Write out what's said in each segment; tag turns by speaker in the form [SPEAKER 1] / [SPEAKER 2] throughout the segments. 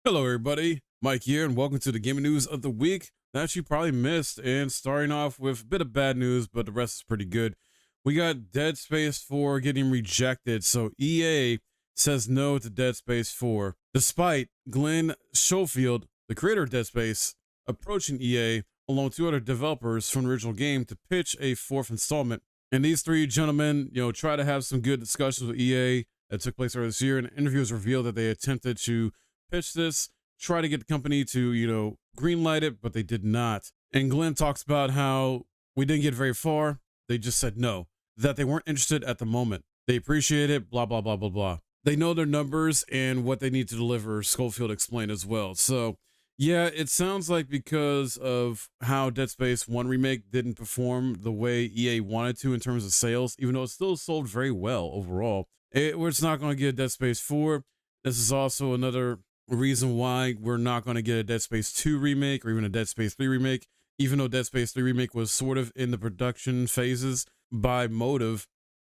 [SPEAKER 1] Hello, everybody. Mike here, and welcome to the gaming news of the week that you probably missed. And starting off with a bit of bad news, but the rest is pretty good. We got Dead Space 4 getting rejected. So EA says no to Dead Space 4, despite Glenn Schofield, the creator of Dead Space, approaching EA along with two other developers from the original game to pitch a fourth installment. And these three gentlemen, try to have some good discussions with EA that took place earlier this year. And interviews revealed that they attempted to pitch this, try to get the company to, greenlight it, but they did not. And Glenn talks about how we didn't get very far. They just said no, that they weren't interested at the moment. They appreciate it, blah, blah, blah, blah, blah. They know their numbers and what they need to deliver, Schofield explained as well. So, yeah, it sounds like because of how Dead Space 1 Remake didn't perform the way EA wanted to in terms of sales, even though it still sold very well overall, it's not going to get Dead Space 4. This is also another reason why we're not going to get a Dead Space 2 remake or even a Dead Space 3 remake, even though Dead Space 3 remake was sort of in the production phases by Motive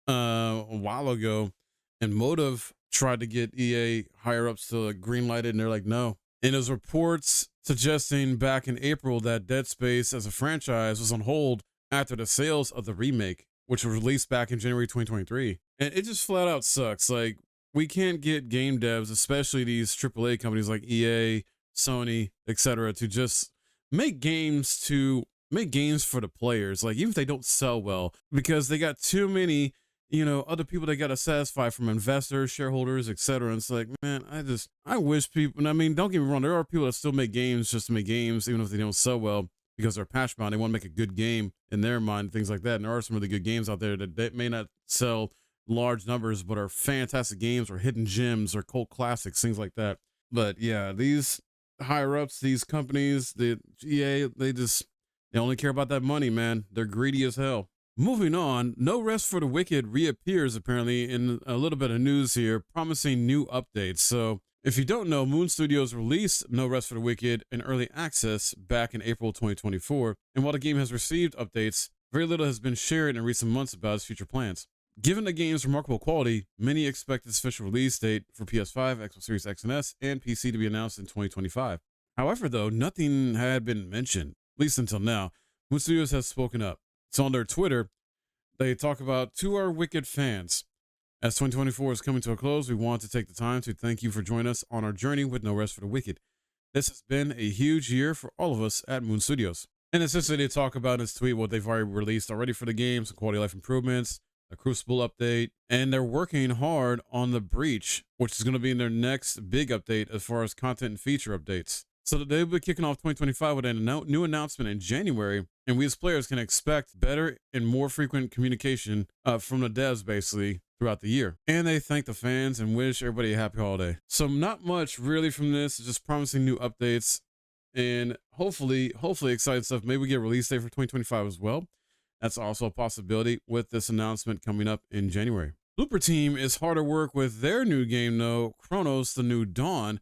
[SPEAKER 1] a while ago, and Motive tried to get EA higher ups to greenlight it, and they're like, no. And there's reports suggesting back in April that Dead Space as a franchise was on hold after the sales of the remake, which was released back in January 2023. And it just flat out sucks. Like, we can't get game devs, especially these AAA companies like EA, Sony, etc., to just make games for the players. Like, even if they don't sell well, because they got too many, other people they got to satisfy, from investors, shareholders, etc. And it's like, man, I wish people, and I mean, don't get me wrong, there are people that still make games just to make games, even if they don't sell well, because they're passionate about it. They want to make a good game in their mind, things like that. And there are some really good games out there that may not sell large numbers, but are fantastic games or hidden gems or cult classics, things like that. But yeah, these higher ups, these companies, the EA, they only care about that money, man. They're greedy as hell. Moving on, No Rest for the Wicked reappears apparently in a little bit of news here, promising new updates. So if you don't know, Moon Studios released No Rest for the Wicked in early access back in April 2024, and while the game has received updates, very little has been shared in recent months about its future plans. Given the game's remarkable quality, many expect its official release date for PS5, Xbox Series X and S, and PC to be announced in 2025. However, though, nothing had been mentioned, at least until now. Moon Studios has spoken up. So on their Twitter, they talk about, to our Wicked fans, as 2024 is coming to a close, we want to take the time to thank you for joining us on our journey with No Rest for the Wicked. This has been a huge year for all of us at Moon Studios. And essentially, they talk about in this tweet what they've already released already for the game, some quality of life improvements, a Crucible update, and they're working hard on the Breach, which is going to be in their next big update as far as content and feature updates. So they'll be kicking off 2025 with a new announcement in January, and we as players can expect better and more frequent communication from the devs basically throughout the year. And they thank the fans and wish everybody a happy holiday. So not much really from this, just promising new updates and hopefully exciting stuff. Maybe we get a release date for 2025 as well. That's also a possibility with this announcement coming up in January. Blooper Team is hard at work with their new game though, Cronos, the New Dawn,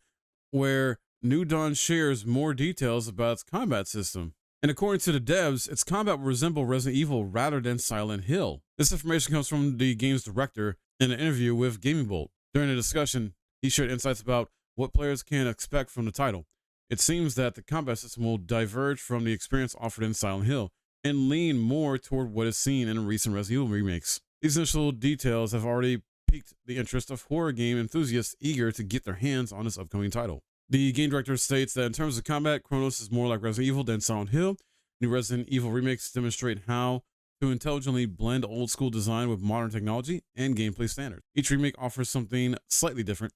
[SPEAKER 1] where New Dawn shares more details about its combat system. And according to the devs, its combat will resemble Resident Evil rather than Silent Hill. This information comes from the game's director in an interview with Gaming Bolt. During the discussion, he shared insights about what players can expect from the title. It seems that the combat system will diverge from the experience offered in Silent Hill and lean more toward what is seen in recent Resident Evil remakes. These initial details have already piqued the interest of horror game enthusiasts eager to get their hands on this upcoming title. The game director states that in terms of combat, Cronos is more like Resident Evil than Silent Hill. New Resident Evil remakes demonstrate how to intelligently blend old school design with modern technology and gameplay standards. Each remake offers something slightly different,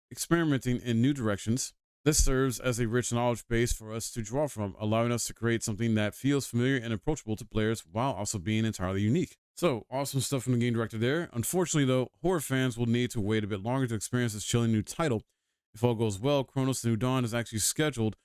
[SPEAKER 1] experimenting in new directions. This serves as a rich knowledge base for us to draw from, allowing us to create something that feels familiar and approachable to players while also being entirely unique. So, awesome stuff from the game director there. Unfortunately, though, horror fans will need to wait a bit longer to experience this chilling new title. If all goes well, Cronos the New Dawn is actually scheduled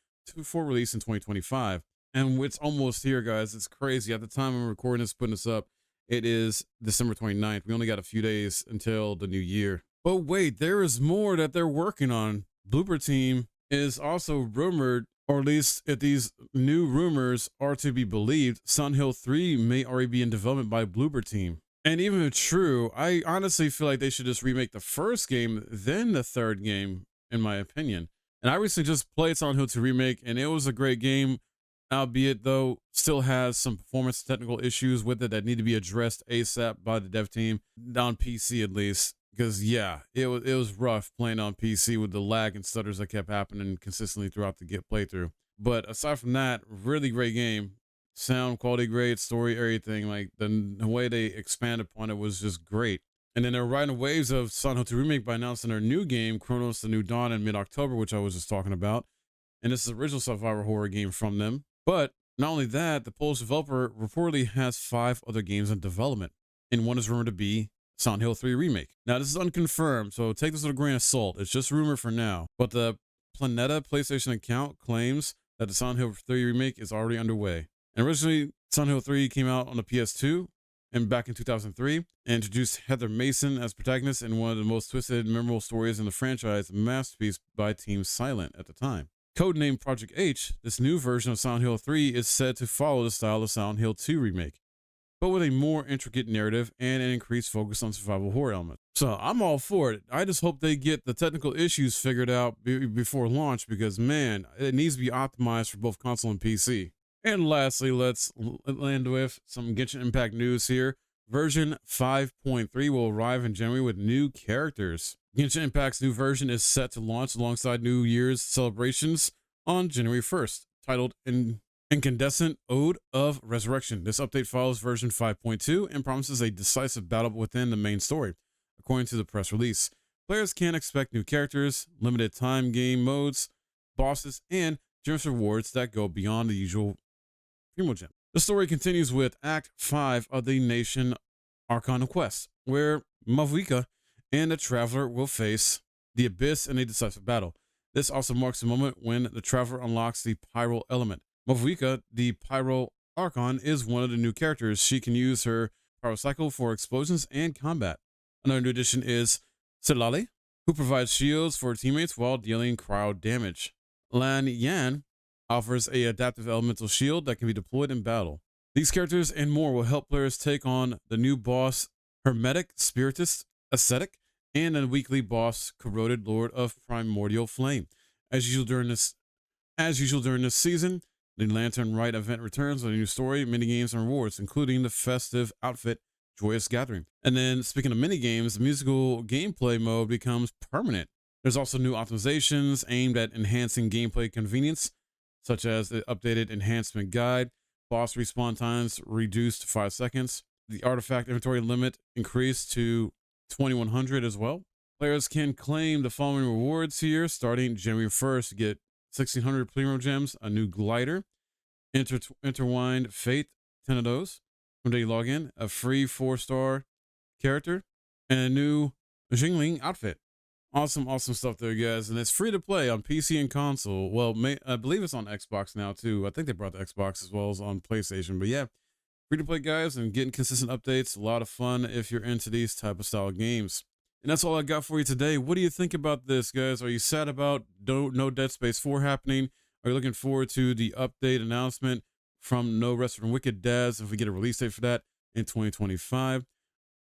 [SPEAKER 1] for release in 2025. And it's almost here, guys. It's crazy. At the time I'm recording this, putting this up, it is December 29th. We only got a few days until the new year. But wait, there is more that they're working on. Blooper Team is also rumored, or at least if these new rumors are to be believed, Silent Hill 3 may already be in development by Blooper Team. And even if true, I honestly feel like they should just remake the first game, then the third game, in my opinion. And I recently just played Silent Hill 2 Remake, and it was a great game, albeit though still has some performance technical issues with it that need to be addressed ASAP by the dev team, on PC at least. Because yeah, it was rough playing on PC with the lag and stutters that kept happening consistently throughout the playthrough. But aside from that, really great game. Sound quality great, story, everything. Like the way they expand upon it was just great. And then they're riding waves of Silent Hill 2 Remake by announcing their new game, Cronos: The New Dawn, in mid-October, which I was just talking about. And this is the original survival horror game from them. But not only that, the Polish developer reportedly has 5 other games in development, and one is rumored to be Silent Hill 3 Remake. Now, this is unconfirmed, so take this with a grain of salt. It's just rumor for now. But the Planeta PlayStation account claims that the Silent Hill 3 Remake is already underway. And originally, Silent Hill 3 came out on the PS2 and back in 2003, and introduced Heather Mason as protagonist in one of the most twisted and memorable stories in the franchise, a masterpiece by Team Silent at the time. Codenamed Project H, this new version of Silent Hill 3 is said to follow the style of Silent Hill 2 Remake, but with a more intricate narrative and an increased focus on survival horror elements. So I'm all for it. I just hope they get the technical issues figured out before launch, because man, it needs to be optimized for both console and PC. And lastly, let's land with some Genshin Impact news here. Version 5.3 will arrive in January with new characters. Genshin Impact's new version is set to launch alongside New Year's celebrations on January 1st, titled Incandescent Ode of Resurrection. This update follows version 5.2 and promises a decisive battle within the main story, according to the press release. Players can expect new characters, limited time game modes, bosses, and generous rewards that go beyond the usual Primogem. The story continues with Act 5 of the Nation Arcana quest, where Mavuika and the Traveler will face the Abyss in a decisive battle. This also marks the moment when the Traveler unlocks the Pyro element. Mavuika, the Pyro Archon, is one of the new characters. She can use her pyrocycle for explosions and combat. Another new addition is Silale, who provides shields for teammates while dealing cryo damage. Lan Yan offers a adaptive elemental shield that can be deployed in battle. These characters and more will help players take on the new boss Hermetic Spiritist Ascetic and the weekly boss Corroded Lord of Primordial Flame. As usual during this season, the Lantern Rite event returns with a new story, minigames, and rewards, including the festive outfit Joyous Gathering. And then, speaking of minigames, the musical gameplay mode becomes permanent. There's also new optimizations aimed at enhancing gameplay convenience, such as the updated enhancement guide, boss respawn times reduced to 5 seconds, the artifact inventory limit increased to 2100 as well. Players can claim the following rewards here, starting January 1st to get 1600 Primogems, a new glider, intertwined fate, 10 of those from day you log in, a free 4-star character, and a new Jingling outfit. Awesome stuff there, guys. And it's free to play on PC and console. Well, I believe it's on Xbox now, too. I think they brought the Xbox as well as on PlayStation. But yeah, free to play, guys, and getting consistent updates. A lot of fun if you're into these type of style games. And that's all I got for you today. What do you think about this, guys? Are you sad about no Dead Space 4 happening? Are you looking forward to the update announcement from No Rest for Wicked Devs if we get a release date for that in 2025?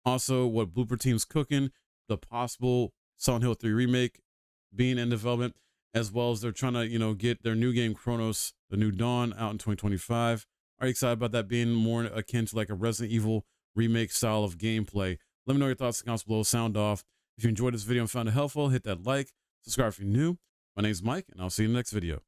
[SPEAKER 1] Also, what Blooper Team's cooking, the possible Silent Hill 3 Remake being in development, as well as they're trying to, get their new game Cronos: The New Dawn out in 2025. Are you excited about that being more akin to like a Resident Evil remake style of gameplay? Let me know your thoughts in the comments below. Sound off. If you enjoyed this video and found it helpful, hit that like, subscribe if you're new. My name's Mike, and I'll see you in the next video.